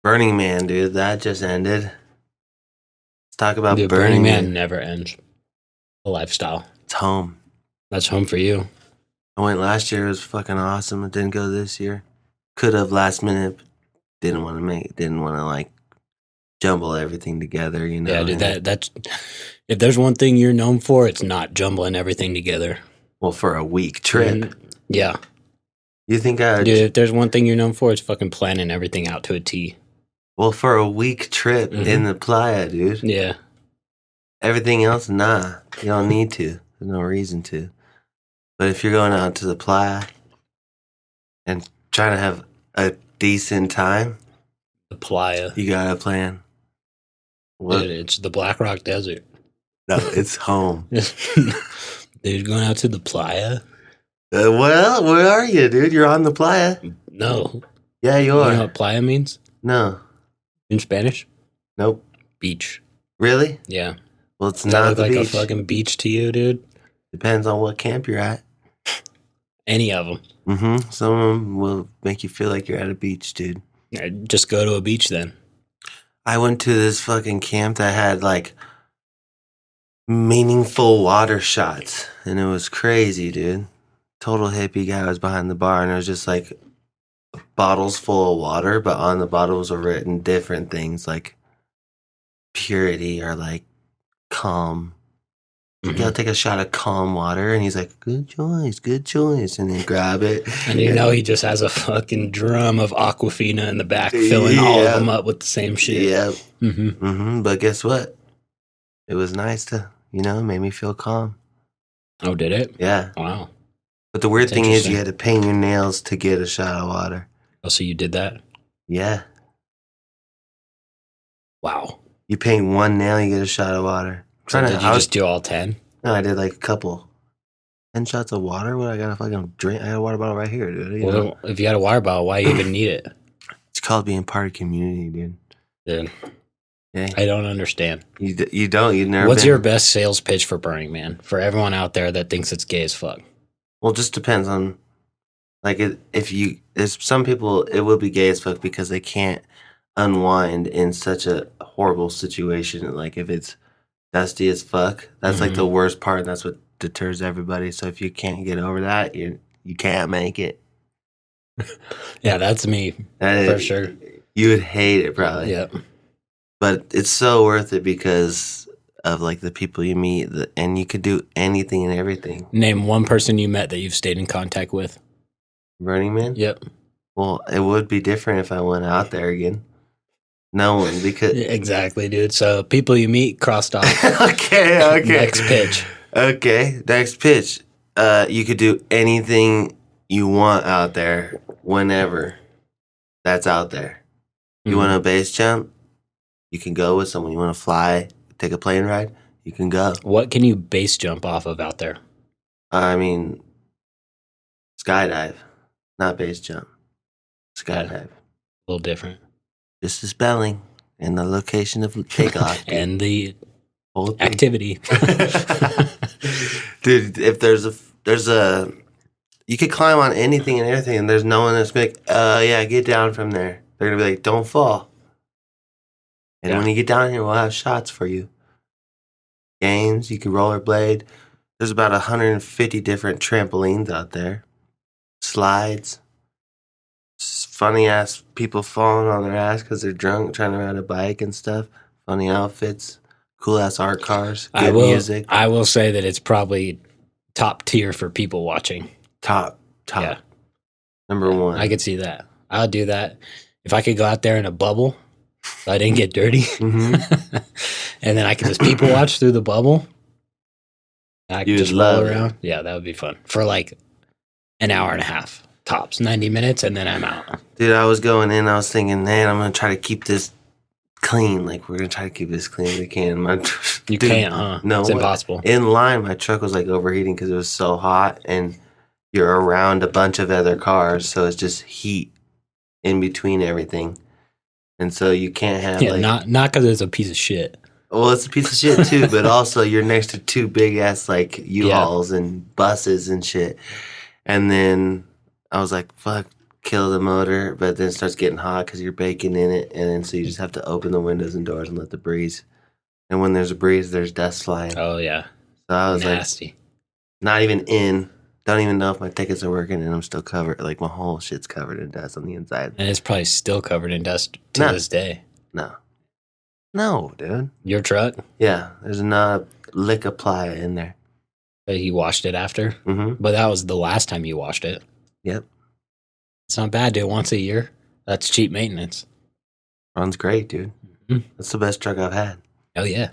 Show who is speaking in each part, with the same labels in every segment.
Speaker 1: Burning Man, dude. That just ended. Let's talk about
Speaker 2: Dude,
Speaker 1: Burning
Speaker 2: Man never ends. A lifestyle.
Speaker 1: It's home.
Speaker 2: That's home for you.
Speaker 1: I went last year. It was fucking awesome. It didn't go this year. Could have last minute. But didn't want to like jumble everything together, you know.
Speaker 2: Yeah, dude, that's if there's one thing you're known for, it's not jumbling everything together.
Speaker 1: Well, for a week trip.
Speaker 2: Yeah.
Speaker 1: You think
Speaker 2: dude, if there's one thing you're known for, it's fucking planning everything out to a T.
Speaker 1: Well, for a week trip in the playa, dude.
Speaker 2: Yeah.
Speaker 1: Everything else, nah. You don't need to. There's no reason to. But if you're going out to the playa and trying to have a decent time,
Speaker 2: the playa,
Speaker 1: you gotta plan.
Speaker 2: What? Dude, it's the Black Rock Desert.
Speaker 1: No, it's home.
Speaker 2: Dude, going out to the playa?
Speaker 1: Well, where are you, dude? You're on the playa.
Speaker 2: No.
Speaker 1: Yeah, you are.
Speaker 2: You know what playa means?
Speaker 1: No.
Speaker 2: In Spanish?
Speaker 1: Nope.
Speaker 2: Beach.
Speaker 1: Really?
Speaker 2: Yeah.
Speaker 1: Well, it's
Speaker 2: Does
Speaker 1: not
Speaker 2: that look
Speaker 1: the
Speaker 2: like
Speaker 1: beach.
Speaker 2: A fucking beach to you, dude?
Speaker 1: Depends on what camp you're at.
Speaker 2: Any of them.
Speaker 1: Mm-hmm. Some of them will make you feel like you're at a beach, dude.
Speaker 2: Yeah, just go to a beach then.
Speaker 1: I went to this fucking camp that had like meaningful water shots, and it was crazy, dude. Total hippie guy was behind the bar, and it was just like bottles full of water, but on the bottles were written different things like purity or like calm. Mm-hmm. I'll take a shot of calm water, and he's like, good choice, and then grab it.
Speaker 2: And you know he just has a fucking drum of Aquafina in the back, filling all of them up with the same shit.
Speaker 1: Yeah. But guess what? It was nice to, made me feel calm.
Speaker 2: Oh, did it?
Speaker 1: Yeah.
Speaker 2: Wow.
Speaker 1: But the weird thing is you had to paint your nails to get a shot of water.
Speaker 2: Oh, so you did that?
Speaker 1: Yeah.
Speaker 2: Wow.
Speaker 1: You paint one nail, you get a shot of water.
Speaker 2: So did you just do all 10?
Speaker 1: No, I did like a couple. 10 shots of water? What, I got a fucking drink? I got a water bottle right here, dude.
Speaker 2: Well, if you had a water bottle, why you even need it?
Speaker 1: It's called being part of community, dude.
Speaker 2: Dude. Yeah. I don't understand.
Speaker 1: You don't? You've never
Speaker 2: What's your best sales pitch for Burning Man? For everyone out there that thinks it's gay as fuck.
Speaker 1: Well, it just depends on, like, there's some people, it will be gay as fuck because they can't unwind in such a horrible situation. Like, if it's dusty as fuck, that's like the worst part, and that's what deters everybody. So if you can't get over that, you can't make it.
Speaker 2: Yeah, that's me, for sure.
Speaker 1: You would hate it, probably.
Speaker 2: Yeah.
Speaker 1: But it's so worth it because of, like, the people you meet, and you could do anything and everything.
Speaker 2: Name one person you met that you've stayed in contact with.
Speaker 1: Burning Man?
Speaker 2: Yep.
Speaker 1: Well, it would be different if I went out there again. No one, because...
Speaker 2: Exactly, dude. So, people you meet, crossed off.
Speaker 1: Okay.
Speaker 2: Next pitch.
Speaker 1: Okay, next pitch. You could do anything you want out there, whenever that's out there. You want a base jump? You can go with someone. You want to fly, take a plane ride? You can go.
Speaker 2: What can you base jump off of out there?
Speaker 1: I mean, skydive, not base jump. Skydive.
Speaker 2: A little different. Just
Speaker 1: the spelling and the location of takeoff.
Speaker 2: And the activity.
Speaker 1: Dude, if there's a, you could climb on anything and everything, and there's no one that's like, yeah, get down from there. They're going to be like, don't fall. And when you get down here, we'll have shots for you. Games, you can rollerblade. There's about 150 different trampolines out there. Slides. Funny ass people falling on their ass because they're drunk trying to ride a bike and stuff. Funny outfits. Cool ass art cars. Good music.
Speaker 2: I will say that it's probably top tier for people watching.
Speaker 1: Top.
Speaker 2: Yeah.
Speaker 1: Number one.
Speaker 2: I could see that. I'll do that. If I could go out there in a bubble, so I didn't get dirty, and then I could just people watch through the bubble. I could just roll around. Yeah, that would be fun for like an hour and a half tops, 90 minutes, and then I'm out.
Speaker 1: Dude, I was going in. I was thinking, man, I'm gonna try to keep this clean. Like, we're gonna try to keep this clean as we can.
Speaker 2: You can't, huh?
Speaker 1: No,
Speaker 2: it's impossible.
Speaker 1: In line, my truck was like overheating because it was so hot, and you're around a bunch of other cars, so it's just heat in between everything. And so you can't have
Speaker 2: not because it's a piece of shit.
Speaker 1: Well, it's a piece of shit too, but also you're next to two big ass like U-Hauls and buses and shit. And then I was like, fuck, kill the motor, but then it starts getting hot because you're baking in it, and then so you just have to open the windows and doors and let the breeze. And when there's a breeze, there's dust flying.
Speaker 2: Oh yeah.
Speaker 1: So I was
Speaker 2: nasty.
Speaker 1: Not even in. Don't even know if my tickets are working, and I'm still covered. Like my whole shit's covered in dust on the inside.
Speaker 2: And it's probably still covered in dust to this day.
Speaker 1: No, dude.
Speaker 2: Your truck?
Speaker 1: Yeah, there's not a lick of ply in there.
Speaker 2: But you washed it after?
Speaker 1: Mm-hmm.
Speaker 2: But that was the last time you washed it.
Speaker 1: Yep.
Speaker 2: It's not bad, dude. Once a year. That's cheap maintenance.
Speaker 1: Runs great, dude. Mm-hmm. That's the best truck I've had.
Speaker 2: Oh, yeah.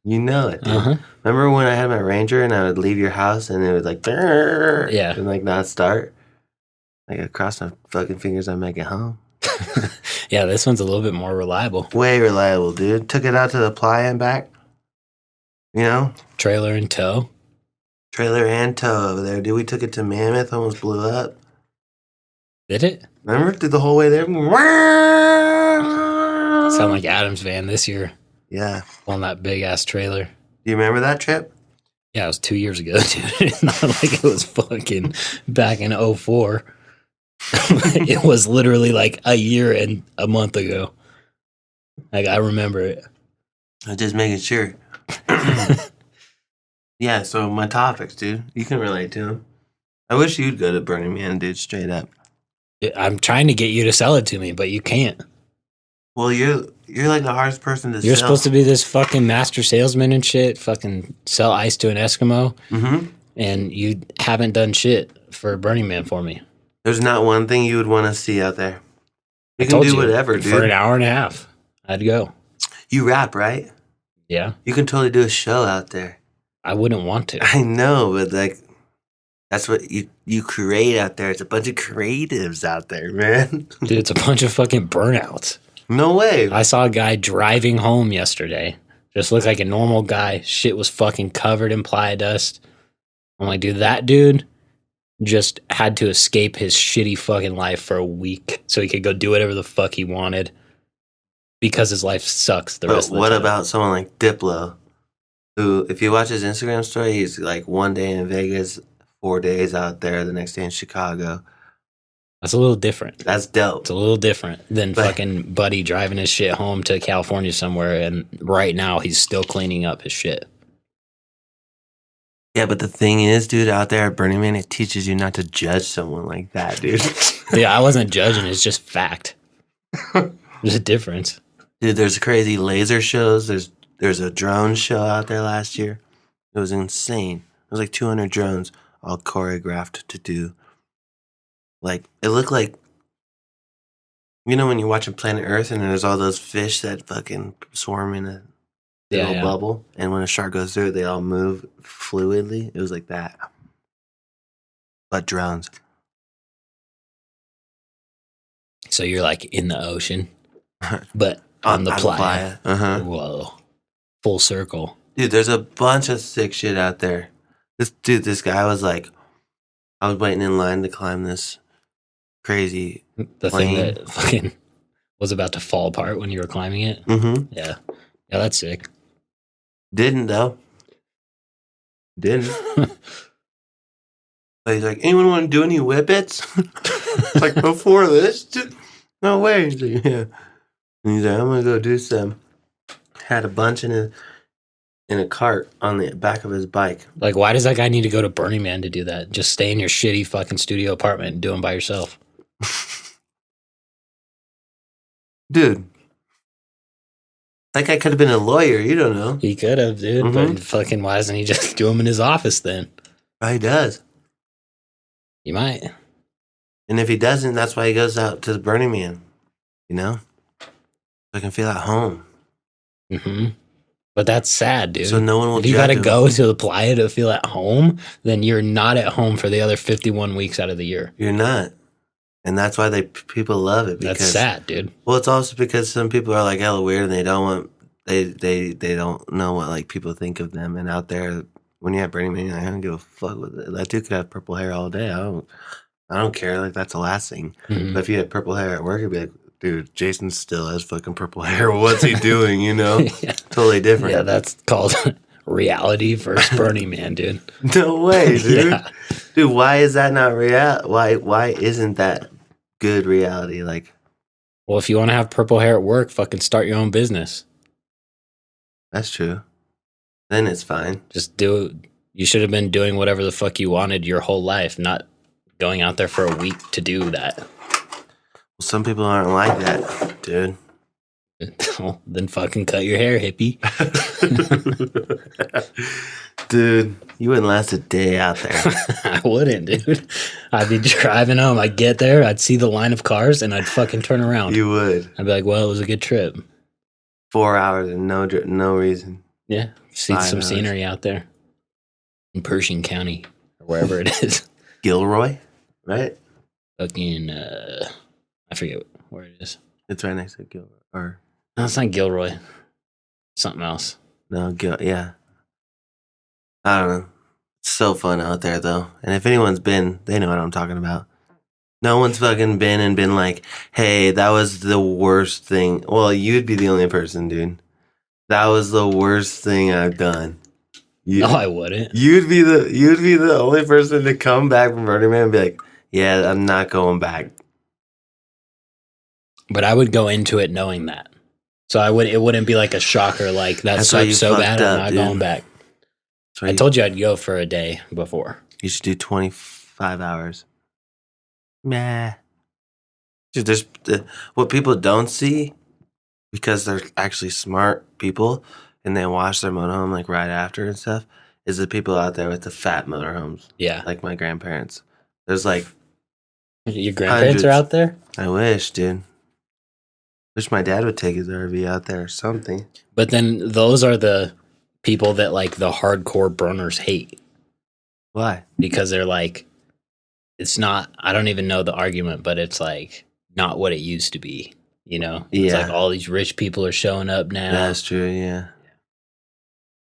Speaker 1: You know it, dude.
Speaker 2: Uh-huh.
Speaker 1: Remember when I had my Ranger and I would leave your house and it would like,
Speaker 2: yeah,
Speaker 1: and like not start? Like I crossed my fucking fingers I make it home.
Speaker 2: Yeah, this one's a little bit more reliable.
Speaker 1: Way reliable, dude. Took it out to the ply and back. You know?
Speaker 2: Trailer and tow.
Speaker 1: Trailer and tow over there, dude. We took it to Mammoth, almost blew up.
Speaker 2: Did it?
Speaker 1: Remember? Did the whole way there.
Speaker 2: Sound like Adam's van this year.
Speaker 1: Yeah.
Speaker 2: On that big ass trailer.
Speaker 1: Do you remember that trip?
Speaker 2: Yeah, it was 2 years ago, dude. It's not like it was fucking back in 04. It was literally like a year and a month ago. Like, I remember it.
Speaker 1: I'm just making sure. Yeah, so my topics, dude. You can relate to them. I wish you'd go to Burning Man, dude, straight up.
Speaker 2: I'm trying to get you to sell it to me, but you can't.
Speaker 1: Well, you're like the hardest person to sell.
Speaker 2: You're supposed to be this fucking master salesman and shit, fucking sell ice to an Eskimo, and you haven't done shit for Burning Man for me.
Speaker 1: There's not one thing you would want to see out there. You can do whatever, dude.
Speaker 2: For an hour and a half, I'd go.
Speaker 1: You rap, right?
Speaker 2: Yeah.
Speaker 1: You can totally do a show out there.
Speaker 2: I wouldn't want to.
Speaker 1: I know, but like, that's what you create out there. It's a bunch of creatives out there, man.
Speaker 2: Dude, it's a bunch of fucking burnouts.
Speaker 1: No way.
Speaker 2: I saw a guy driving home yesterday. Just looked like a normal guy. Shit was fucking covered in ply dust. I'm like, dude, that dude just had to escape his shitty fucking life for a week so he could go do whatever the fuck he wanted because his life sucks the rest of the time.
Speaker 1: What about someone like Diplo, who, if you watch his Instagram story, he's like 1 day in Vegas, 4 days out there, the next day in Chicago.
Speaker 2: That's a little different.
Speaker 1: That's dope.
Speaker 2: It's a little different than fucking Buddy driving his shit home to California somewhere, and right now he's still cleaning up his shit.
Speaker 1: Yeah, but the thing is, dude, out there at Burning Man, it teaches you not to judge someone like that, dude.
Speaker 2: Yeah, I wasn't judging. It's just fact. There's a difference.
Speaker 1: Dude, there's crazy laser shows. There's a drone show out there last year. It was insane. It was like 200 drones all choreographed to do. Like, it looked like, you know when you're watching Planet Earth and there's all those fish that fucking swarm in a little bubble, and when a shark goes through it, they all move fluidly. It was like that, but drones.
Speaker 2: So you're like in the ocean, but on the playa. Whoa, full circle,
Speaker 1: dude. There's a bunch of sick shit out there. This guy was like, I was waiting in line to climb this crazy
Speaker 2: the
Speaker 1: plane.
Speaker 2: Thing that fucking was about to fall apart when you were climbing it. Yeah, that's sick.
Speaker 1: Didn't though. Didn't. But he's like, anyone want to do any whippets? Like before this? No way. He's like, yeah. And he's like, I'm gonna go do some. Had a bunch in a cart on the back of his bike.
Speaker 2: Like, why does that guy need to go to Burning Man to do that? Just stay in your shitty fucking studio apartment and do them by yourself.
Speaker 1: Dude. That guy could have been a lawyer. You don't know.
Speaker 2: He could have, dude. But fucking why doesn't he just do them in his office then?
Speaker 1: He does.
Speaker 2: He might.
Speaker 1: And if he doesn't, that's why he goes out to the Burning Man. You know? So I can feel at home.
Speaker 2: But that's sad, dude.
Speaker 1: So no one will.
Speaker 2: If you got to go to the playa to feel at home, then you're not at home for the other 51 weeks out of the year.
Speaker 1: You're not. And that's why people love it. Because,
Speaker 2: that's sad, dude.
Speaker 1: Well, it's also because some people are like hella weird and they don't want, they don't know what like people think of them. And out there, when you're at Burning Man, I don't give a fuck with it. That dude could have purple hair all day. I don't care. Like that's the last thing. But if you had purple hair at work, it'd be like, dude, Jason still has fucking purple hair. What's he doing? You know, Totally different.
Speaker 2: Yeah, that's called reality versus Burning Man, dude.
Speaker 1: No way, dude. Dude, why is that not real? Why isn't that good reality. Like,
Speaker 2: well, if you want to have purple hair at work, fucking start your own business.
Speaker 1: that's true. Then it's fine.
Speaker 2: Just do. You should have been doing whatever the fuck you wanted your whole life, not going out there for a week to do that.
Speaker 1: Well, some people aren't like that, dude.
Speaker 2: Well, then fucking cut your hair, hippie.
Speaker 1: Dude, you wouldn't last a day out there.
Speaker 2: I wouldn't, dude. I'd be driving home. I'd get there. I'd see the line of cars, and I'd fucking turn around.
Speaker 1: You would.
Speaker 2: I'd be like, well, it was a good trip.
Speaker 1: 4 hours and no reason.
Speaker 2: Yeah. See some scenery out there. In Pershing County, or wherever it is.
Speaker 1: Gilroy, right?
Speaker 2: Fucking, I forget where it is.
Speaker 1: It's right next to Gilroy. Or
Speaker 2: No, it's not Gilroy. Something else.
Speaker 1: no, yeah. I don't know. It's so fun out there, though. And if anyone's been, they know what I'm talking about. No one's fucking been like, hey, that was the worst thing. Well, you'd be the only person, dude. That was the worst thing I've done.
Speaker 2: No, I wouldn't.
Speaker 1: You'd be the only person to come back from Burning Man and be like, yeah, I'm not going back. But
Speaker 2: I would go into it knowing that. So it wouldn't be like a shocker like that sucks so bad I'm not going back. I told you I'd go for a day before.
Speaker 1: You should do 25 hours. Meh. Dude, there's what people don't see, because they're actually smart people and they wash their motorhome like right after and stuff, is the people out there with the fat motorhomes.
Speaker 2: Yeah.
Speaker 1: Like my grandparents. There's like
Speaker 2: your grandparents are out there?
Speaker 1: I wish, dude. Wish my dad would take his RV out there or something.
Speaker 2: But then those are the people that like the hardcore burners hate.
Speaker 1: Why?
Speaker 2: Because they're like, it's not, I don't even know the argument, but it's like not what it used to be, you know? It's like all these rich people are showing up now.
Speaker 1: That's true, yeah.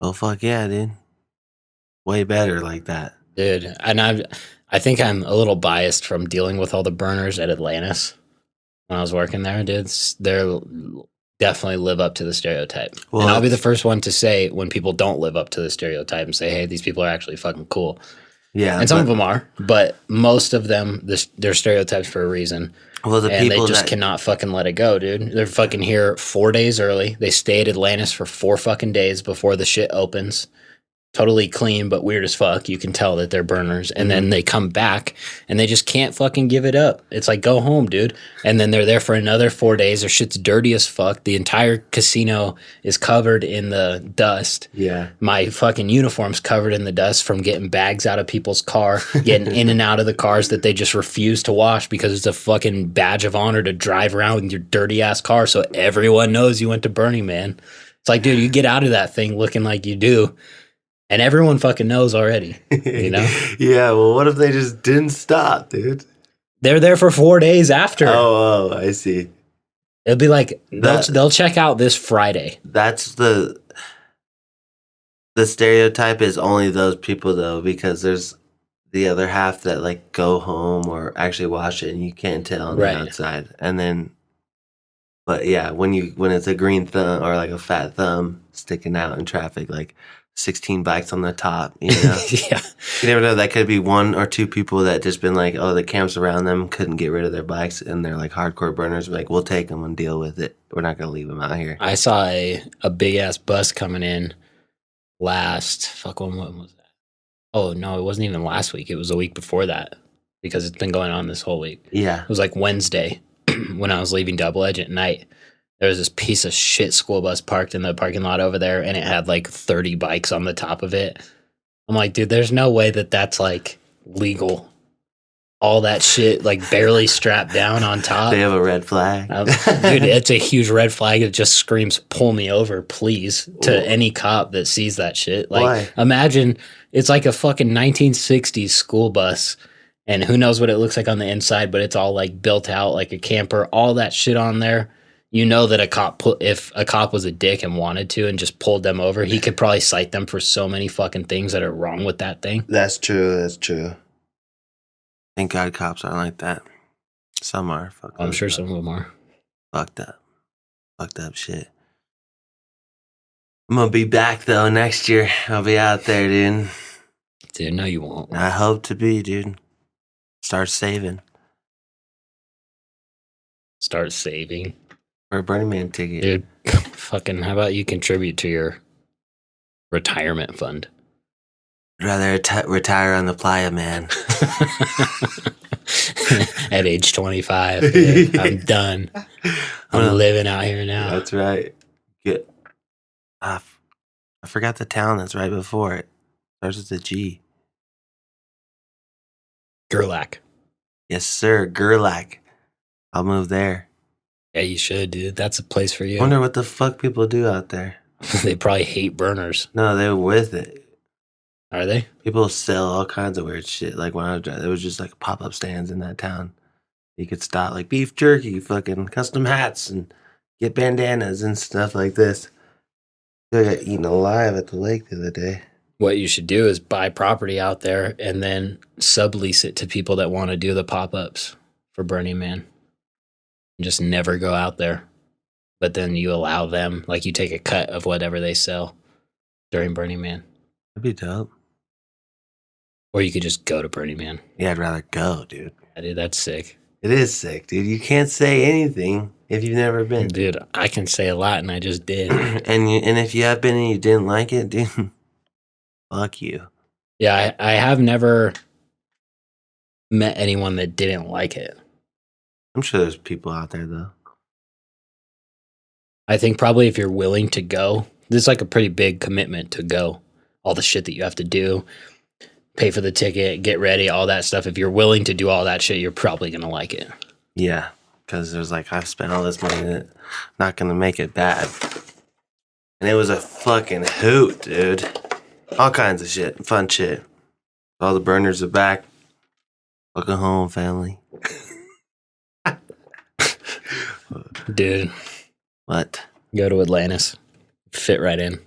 Speaker 1: Well, fuck yeah, dude. Way better like that.
Speaker 2: Dude, and I think I'm a little biased from dealing with all the burners at Atlantis when I was working there, dude. They're definitely live up to the stereotype. Well, and I'll be the first one to say when people don't live up to the stereotype and say, hey, these people are actually fucking cool. Yeah. And some of them are, but most of them, they're stereotypes for a reason. Well, and they just cannot fucking let it go, dude. They're fucking here 4 days early. They stay at Atlantis for 4 fucking days before the shit opens. Totally clean, but weird as fuck. You can tell that they're burners. And then they come back and they just can't fucking give it up. It's like, go home, dude. And then they're there for another 4 days. Their shit's dirty as fuck. The entire casino is covered in the dust. Yeah. My fucking uniform's covered in the dust from getting bags out of people's car, getting in and out of the cars that they just refuse to wash because it's a fucking badge of honor to drive around with your dirty ass car so everyone knows you went to Burning Man. It's like, dude, you get out of that thing looking like you do. And everyone fucking knows already, you know?
Speaker 1: Yeah, well, what if they just didn't stop, dude?
Speaker 2: They're there for 4 days after.
Speaker 1: Oh, I see.
Speaker 2: It'll be like, they'll check out this Friday.
Speaker 1: That's the stereotype is only those people, though, because there's the other half that, like, go home or actually watch it, and you can't tell on the outside. And then, but yeah, when it's a green thumb or, like, a fat thumb sticking out in traffic, like, 16 bikes on the top, you know? Yeah. You never know. That could be 1 or 2 people that just been like, oh, the camps around them couldn't get rid of their bikes and they're like hardcore burners. Like, we'll take them and deal with it. We're not going to leave them out here.
Speaker 2: I saw a big ass bus coming in when was that? Oh, no, it wasn't even last week. It was a week before that because it's been going on this whole week. Yeah. It was like Wednesday when I was leaving Double Edge at night. There was this piece of shit school bus parked in the parking lot over there, and it had like 30 bikes on the top of it. I'm like, dude, there's no way that that's like legal. All that shit like barely strapped down on top.
Speaker 1: They have a red flag.
Speaker 2: Dude, it's a huge red flag. It just screams, pull me over, please, to any cop that sees that shit. Like, imagine it's like a fucking 1960s school bus, and who knows what it looks like on the inside, but it's all like built out like a camper, all that shit on there. You know that if a cop was a dick and wanted to and just pulled them over, he could probably cite them for so many fucking things that are wrong with that thing.
Speaker 1: That's true. Thank God cops aren't like that. Some are.
Speaker 2: I'm sure some of them are.
Speaker 1: Fucked up shit. I'm going to be back, though, next year. I'll be out there, dude.
Speaker 2: Dude, no, you won't.
Speaker 1: I hope to be, dude. Start saving.
Speaker 2: Start saving.
Speaker 1: For a Burning Man ticket.
Speaker 2: Dude, fucking, how about you contribute to your retirement fund?
Speaker 1: I'd rather retire on the playa, man.
Speaker 2: At age 25. Dude, I'm done. I'm living out here now.
Speaker 1: That's right. Good. I forgot the town that's right before it. Starts with a G.
Speaker 2: Gerlach.
Speaker 1: Yes, sir. Gerlach. I'll move there.
Speaker 2: Yeah, you should, dude. That's a place for you.
Speaker 1: I wonder what the fuck people do out there.
Speaker 2: They probably hate burners.
Speaker 1: No, they're with it.
Speaker 2: Are they?
Speaker 1: People sell all kinds of weird shit. Like when I was driving, there was just like pop-up stands in that town. You could stop like beef jerky, fucking custom hats, and get bandanas and stuff like this. I got eaten alive at the lake the other day.
Speaker 2: What you should do is buy property out there and then sublease it to people that want to do the pop-ups for Burning Man. And just never go out there. But then you allow them, like you take a cut of whatever they sell during Burning Man.
Speaker 1: That'd be dope.
Speaker 2: Or you could just go to Burning Man.
Speaker 1: Yeah, I'd rather go, dude.
Speaker 2: Yeah, dude, that's sick.
Speaker 1: It is sick, dude. You can't say anything if you've never been.
Speaker 2: Dude, I can say a lot and I just did.
Speaker 1: And if you have been and you didn't like it, dude, fuck you.
Speaker 2: Yeah, I have never met anyone that didn't like it.
Speaker 1: I'm sure there's people out there, though.
Speaker 2: I think probably if you're willing to go, this is like a pretty big commitment to go. All the shit that you have to do, pay for the ticket, get ready, all that stuff. If you're willing to do all that shit, you're probably going to like it.
Speaker 1: Yeah, because there's like, I've spent all this money and it's not going to make it bad. And it was a fucking hoot, dude. All kinds of shit, fun shit. All the burners are back. Welcome home, family.
Speaker 2: Dude.
Speaker 1: What?
Speaker 2: Go to Atlantis. Fit right in.